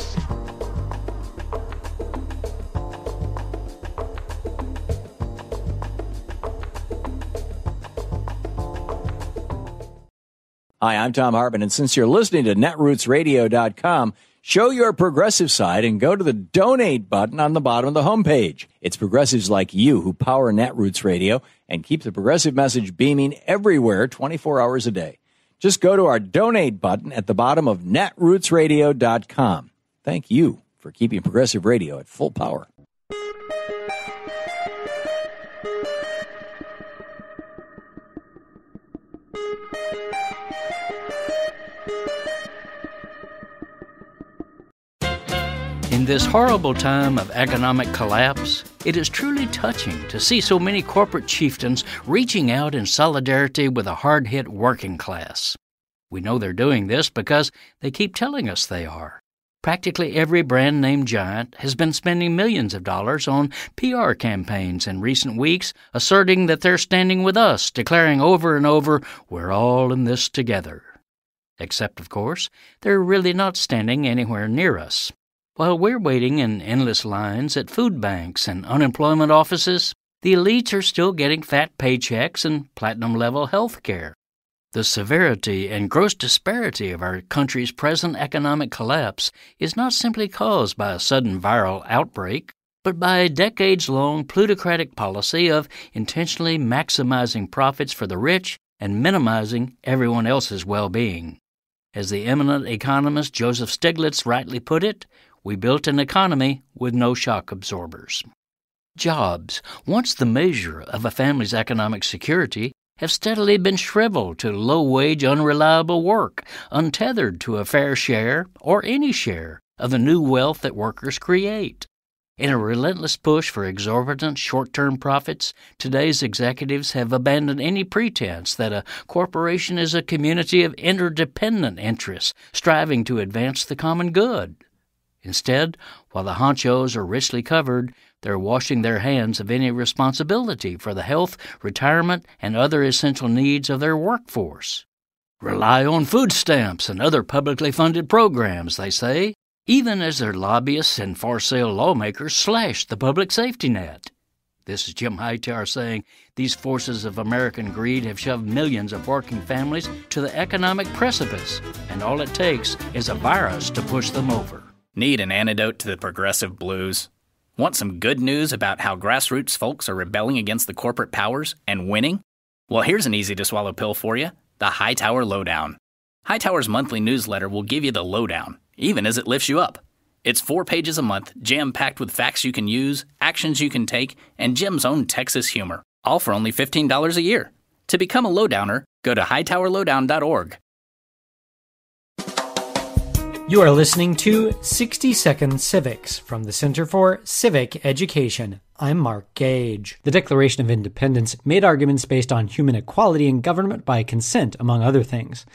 Hi, I'm Tom Hartman, and since you're listening to netrootsradio.com, show your progressive side and go to the donate button on the bottom of the homepage. It's progressives like you who power Netroots Radio and keep the progressive message beaming everywhere 24 hours a day. Just go to our donate button at the bottom of netrootsradio.com. Thank you for keeping progressive radio at full power. In this horrible time of economic collapse, it is truly touching to see so many corporate chieftains reaching out in solidarity with a hard-hit working class. We know they're doing this because they keep telling us they are. Practically every brand-name giant has been spending millions of dollars on PR campaigns in recent weeks, asserting that they're standing with us, declaring over and over, "We're all in this together." Except, of course, they're really not standing anywhere near us. While we're waiting in endless lines at food banks and unemployment offices, the elites are still getting fat paychecks and platinum-level health care. The severity and gross disparity of our country's present economic collapse is not simply caused by a sudden viral outbreak, but by a decades-long plutocratic policy of intentionally maximizing profits for the rich and minimizing everyone else's well-being. As the eminent economist Joseph Stiglitz rightly put it, we built an economy with no shock absorbers. Jobs, once the measure of a family's economic security, have steadily been shriveled to low-wage, unreliable work, untethered to a fair share or any share of the new wealth that workers create. In a relentless push for exorbitant short-term profits, today's executives have abandoned any pretense that a corporation is a community of interdependent interests striving to advance the common good. Instead, while the honchos are richly covered, they're washing their hands of any responsibility for the health, retirement, and other essential needs of their workforce. Rely on food stamps and other publicly funded programs, they say, even as their lobbyists and for-sale lawmakers slash the public safety net. This is Jim Hightower saying these forces of American greed have shoved millions of working families to the economic precipice, and all it takes is a virus to push them over. Need an antidote to the progressive blues? Want some good news about how grassroots folks are rebelling against the corporate powers and winning? Well, here's an easy-to-swallow pill for you, the Hightower Lowdown. Hightower's monthly newsletter will give you the lowdown, even as it lifts you up. It's 4 pages a month, jam-packed with facts you can use, actions you can take, and Jim's own Texas humor, all for only $15 a year. To become a lowdowner, go to hightowerlowdown.org. You are listening to 60 Second Civics from the Center for Civic Education. I'm Mark Gage. The Declaration of Independence made arguments based on human equality and government by consent, among other things.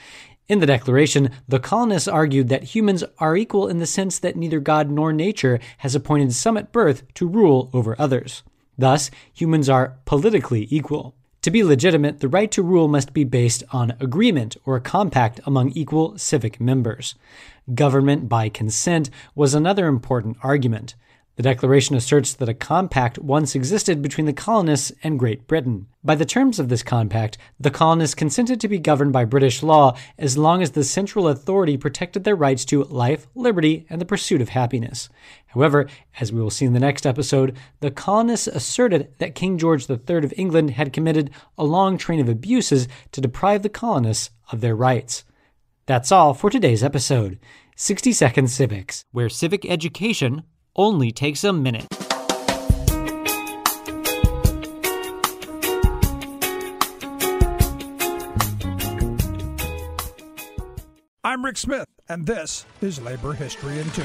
In the Declaration, the colonists argued that humans are equal in the sense that neither God nor nature has appointed some at birth to rule over others. Thus, humans are politically equal. To be legitimate, the right to rule must be based on agreement or a compact among equal civic members. Government by consent was another important argument. The Declaration asserts that a compact once existed between the colonists and Great Britain. By the terms of this compact, the colonists consented to be governed by British law as long as the central authority protected their rights to life, liberty, and the pursuit of happiness. However, as we will see in the next episode, the colonists asserted that King George III of England had committed a long train of abuses to deprive the colonists of their rights. That's all for today's episode. 60 Second Civics, where civic education only takes a minute. I'm Rick Smith, and this is Labor History in 2.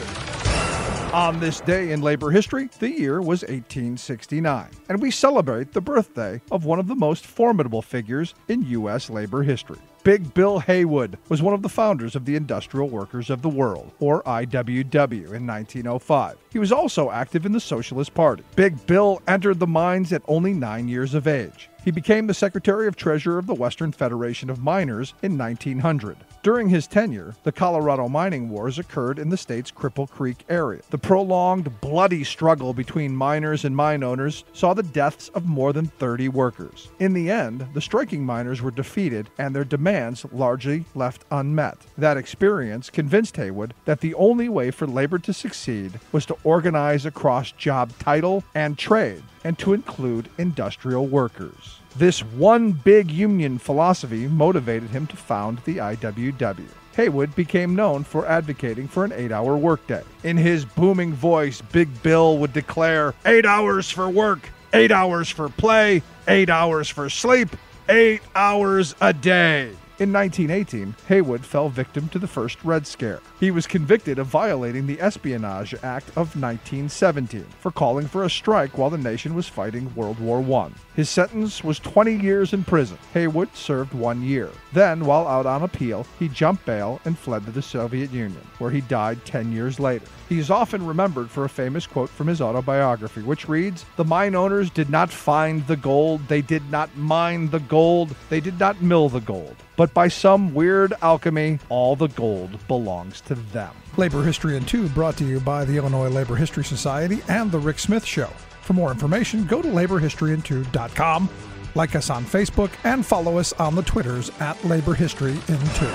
On this day in labor history, the year was 1869, and we celebrate the birthday of one of the most formidable figures in U.S. labor history. Big Bill Haywood was one of the founders of the Industrial Workers of the World, or IWW, in 1905. He was also active in the Socialist Party. Big Bill entered the mines at only 9 years of age. He became the Secretary of Treasury of the Western Federation of Miners in 1900. During his tenure, the Colorado mining wars occurred in the state's Cripple Creek area. The prolonged, bloody struggle between miners and mine owners saw the deaths of more than 30 workers. In the end, the striking miners were defeated and their demands largely left unmet. That experience convinced Haywood that the only way for labor to succeed was to organize across job title and trade, and to include industrial workers. This one big union philosophy motivated him to found the IWW. Haywood became known for advocating for an 8-hour workday. In his booming voice, Big Bill would declare, 8 hours for work, 8 hours for play, 8 hours for sleep, 8 hours a day. In 1918, Haywood fell victim to the first Red Scare. He was convicted of violating the Espionage Act of 1917 for calling for a strike while the nation was fighting World War I. His sentence was 20 years in prison. Haywood served 1 year. Then, while out on appeal, he jumped bail and fled to the Soviet Union, where he died 10 years later. He is often remembered for a famous quote from his autobiography, which reads, "The mine owners did not find the gold, they did not mine the gold, they did not mill the gold. But by some weird alchemy, all the gold belongs to them." Labor History in 2 brought to you by the Illinois Labor History Society and The Rick Smith Show. For more information, go to laborhistoryin2.com, like us on Facebook, and follow us on the Twitters at Labor History in 2.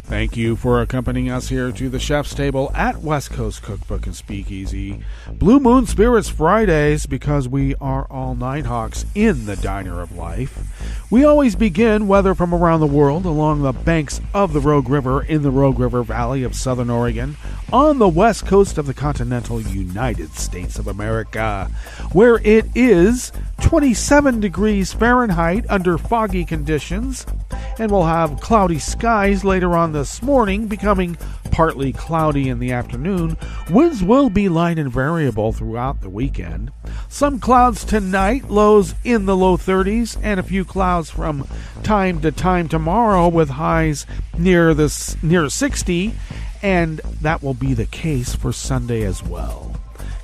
Thank you for accompanying us here to the Chef's Table at West Coast Cookbook and Speakeasy. Blue Moon Spirits Fridays, because we are all Nighthawks in the Diner of Life. We always begin, weather from around the world, along the banks of the Rogue River in the Rogue River Valley of Southern Oregon, on the west coast of the continental United States of America, where it is 27 degrees Fahrenheit under foggy conditions, and we'll have cloudy skies later on this morning, becoming partly cloudy in the afternoon. Winds will be light and variable throughout the weekend. Some clouds tonight, lows in the low 30s, and a few clouds from time to time tomorrow with highs near 60, and that will be the case for Sunday as well.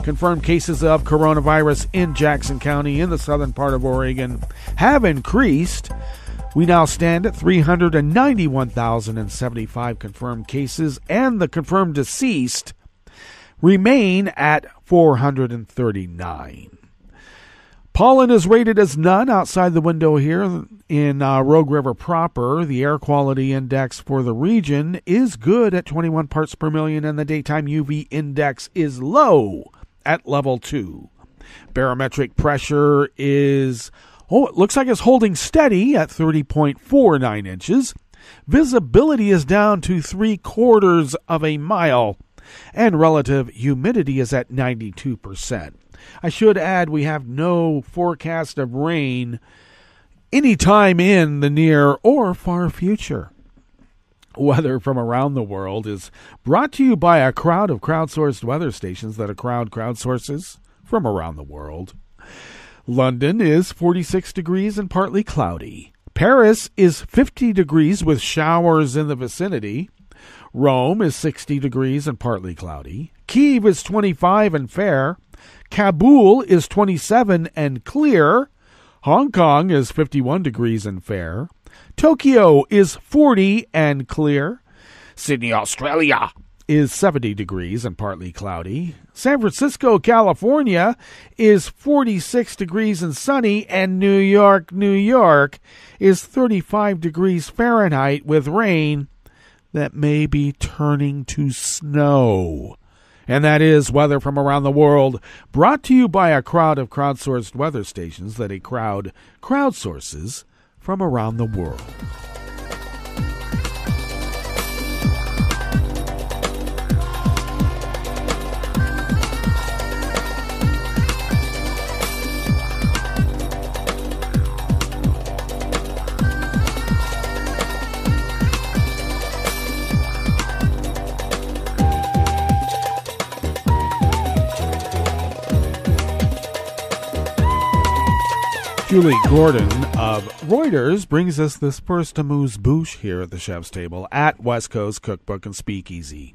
Confirmed cases of coronavirus in Jackson County in the southern part of Oregon have increased. We now stand at 391,075 confirmed cases, and the confirmed deceased remain at 439. Pollen is rated as none outside the window here in Rogue River proper. The air quality index for the region is good at 21 parts per million, and the daytime UV index is low at level 2. Barometric pressure is, it looks like it's holding steady at 30.49 inches. Visibility is down to 3/4 of a mile, and relative humidity is at 92%. I should add we have no forecast of rain anytime in the near or far future. Weather from around the world is brought to you by a crowd of crowdsourced weather stations that a crowd crowdsources from around the world. London is 46 degrees and partly cloudy. Paris is 50 degrees with showers in the vicinity. Rome is 60 degrees and partly cloudy. Kyiv is 25 and fair. Kabul is 27 and clear. Hong Kong is 51 degrees and fair. Tokyo is 40 and clear. Sydney, Australia, is 70 degrees and partly cloudy. San Francisco, California, is 46 degrees and sunny. And New York, New York, is 35 degrees Fahrenheit with rain that may be turning to snow. And that is weather from around the world, brought to you by a crowd of crowdsourced weather stations that a crowd crowdsources from around the world. Julie Gordon of Reuters brings us this first amuse-bouche here at the chef's table at West Coast Cookbook and Speakeasy.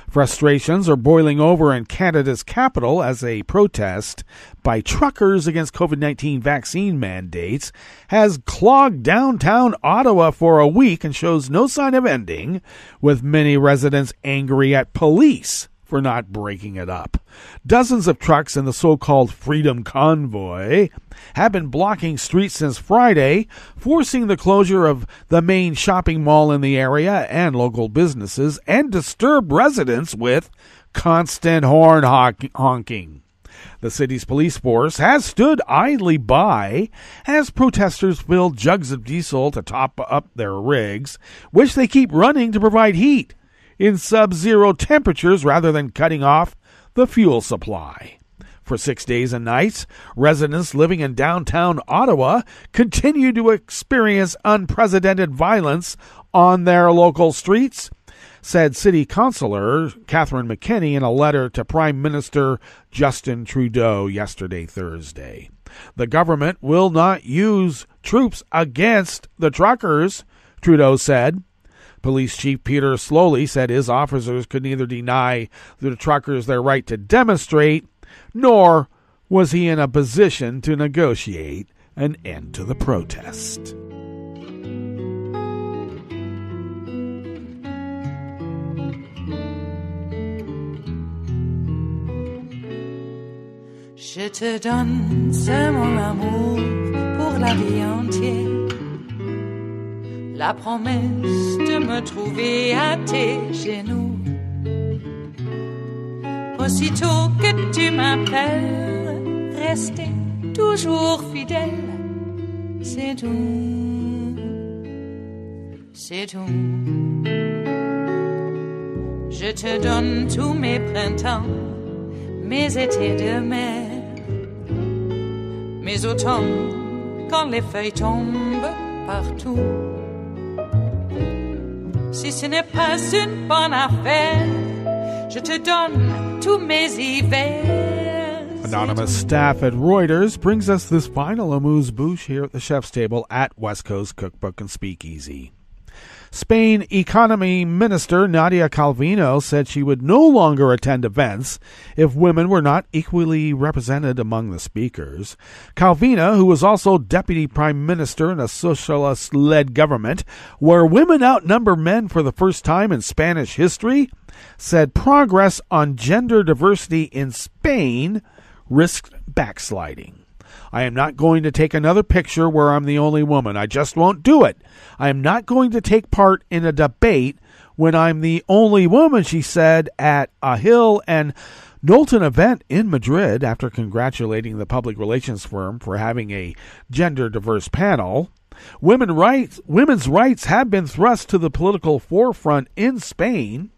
Frustrations are boiling over in Canada's capital as a protest by truckers against COVID-19 vaccine mandates has clogged downtown Ottawa for a week and shows no sign of ending, with many residents angry at police for not breaking it up. Dozens of trucks in the so-called Freedom Convoy have been blocking streets since Friday, forcing the closure of the main shopping mall in the area and local businesses, and disturb residents with constant horn honking. The city's police force has stood idly by as protesters fill jugs of diesel to top up their rigs, which they keep running to provide heat in sub-zero temperatures rather than cutting off the fuel supply. For 6 days and nights, residents living in downtown Ottawa continue to experience unprecedented violence on their local streets, said City Councillor Catherine McKinney in a letter to Prime Minister Justin Trudeau yesterday, Thursday. The government will not use troops against the truckers, Trudeau said. Police Chief Peter Slowly said his officers could neither deny the truckers their right to demonstrate, nor was he in a position to negotiate an end to the protest. Je te donne ce mon amour pour la vie entière. La promesse de me trouver à tes genoux. Aussitôt que tu m'appelles, rester toujours fidèle. C'est tout, c'est tout. Je te donne tous mes printemps, mes étés de mer, mes automnes quand les feuilles tombent partout. Si ce n'est pas une bonne affaire, je te donne tous mes hivers. Anonymous staff at Reuters brings us this final amuse-bouche here at the chef's table at West Coast Cookbook and Speakeasy. Spain Economy Minister Nadia Calvino said she would no longer attend events if women were not equally represented among the speakers. Calvino, who was also Deputy Prime Minister in a socialist-led government where women outnumber men for the first time in Spanish history, said progress on gender diversity in Spain risked backsliding. I am not going to take another picture where I'm the only woman. I just won't do it. I am not going to take part in a debate when I'm the only woman, she said at a Hill and Knowlton event in Madrid after congratulating the public relations firm for having a gender-diverse panel. Women's rights have been thrust to the political forefront in Spain.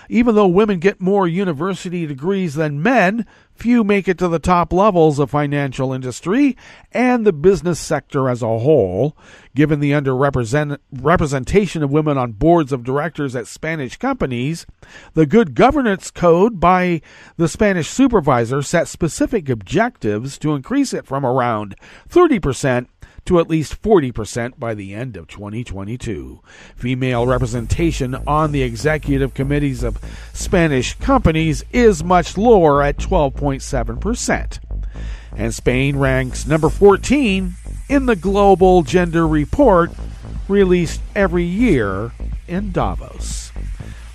Even though women get more university degrees than men, few make it to the top levels of financial industry and the business sector as a whole. Given the underrepresentation of women on boards of directors at Spanish companies, the Good Governance Code by the Spanish supervisor set specific objectives to increase it from around 30% to at least 40% by the end of 2022. Female representation on the executive committees of Spanish companies is much lower at 12.7%. And Spain ranks number 14 in the Global Gender Report released every year in Davos.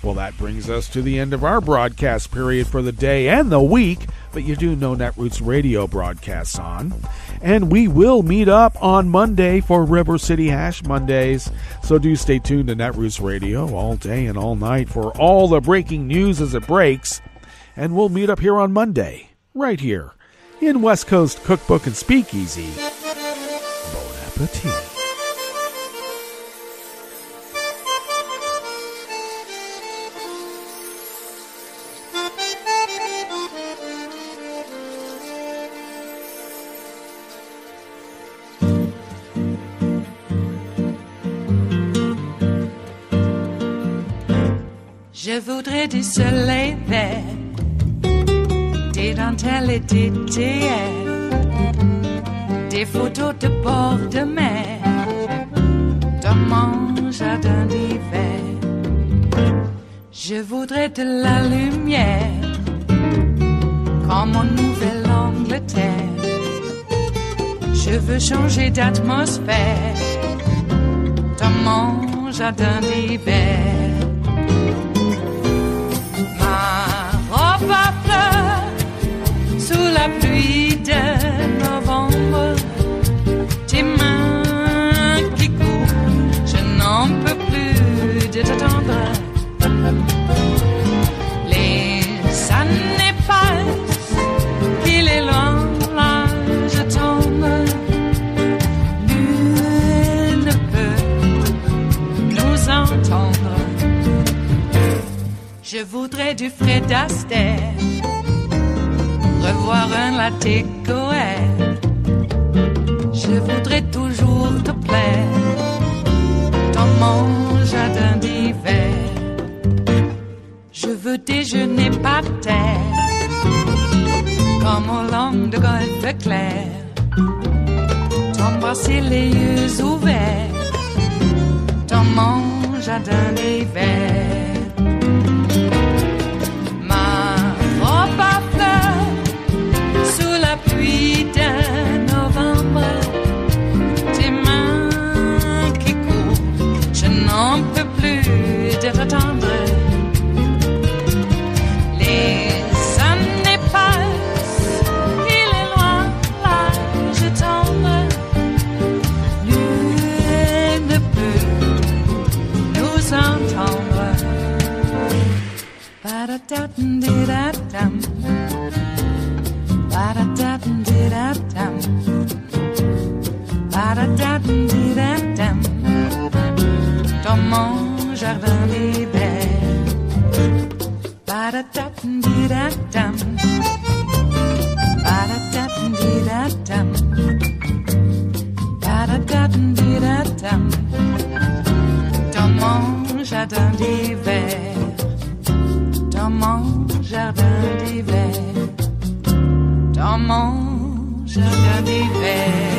Well, that brings us to the end of our broadcast period for the day and the week, but you do know Netroots Radio broadcasts on. And we will meet up on Monday for River City Hash Mondays, so do stay tuned to Netroots Radio all day and all night for all the breaking news as it breaks. And we'll meet up here on Monday, right here, in West Coast Cookbook and Speakeasy. Bon appetit. Je voudrais du soleil vert, des dentelles et des théâtres, des photos de bord de mer, dans mon jardin d'hiver. Je voudrais de la lumière, comme en Nouvelle-Angleterre. Je veux changer d'atmosphère, dans mon jardin d'hiver. Robe à fleurs, sous la pluie de novembre, tes mains qui courent, je n'en peux plus de t'attendre. Les années passent, qu'il est loin, là je tombe. Nul ne peut nous entendre. Je voudrais du Fred Astaire, revoir un latte Goël. Je voudrais toujours te plaire dans mon jardin d'hiver. Je veux déjeuner par terre, comme au long de golfe clair, t'embrasser les yeux ouverts dans mon jardin d'hiver. Pluie de novembre, tes mains qui courent, je n'en peux plus de t'attendre. Les années passent, il est loin, là je tombe. Nul ne peut nous entendre. Ba-da-da-dum-di-da-dum. Ba-da-da-dum-di-da-dum. Ba-da-da-dum-di-da-dum. Dans mon jardin d'hiver. Ba-da-da-dum-di-da-dum. Ba-da-da-dum-di-da-dum. Ba-da-da-dum-di-da-dum. Dans mon jardin d'hiver. Dans mon jardin d'hiver. Dans mon jardin d'hiver.